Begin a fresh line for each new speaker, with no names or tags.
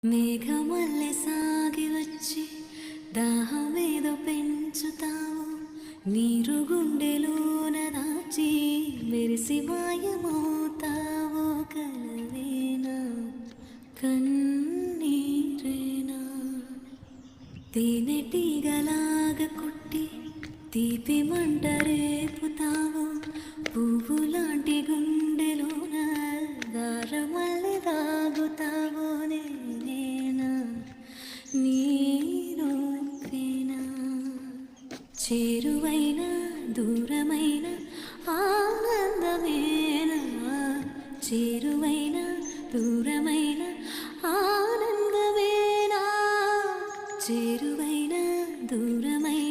మేఘమల్లె సాగి వచ్చి దాహమేదో పెంచుతావు, నీరు గుండెలోన దాచి మెరిసి మాయమవుతావు. కలవేనా కన్నీరేనా తేనెటీగలాగా కుట్టి తీపి మంట రేపుతావు. పువ్వులాంటి గుండెలోన దారమల్లె దాగుతావు. నేనేనా నీరుకేనా చేరువైన దూరమైన ఆనందమేనా, చేరువైన దూరమైన ఆనందమేనా, చేరువైన దూరమైన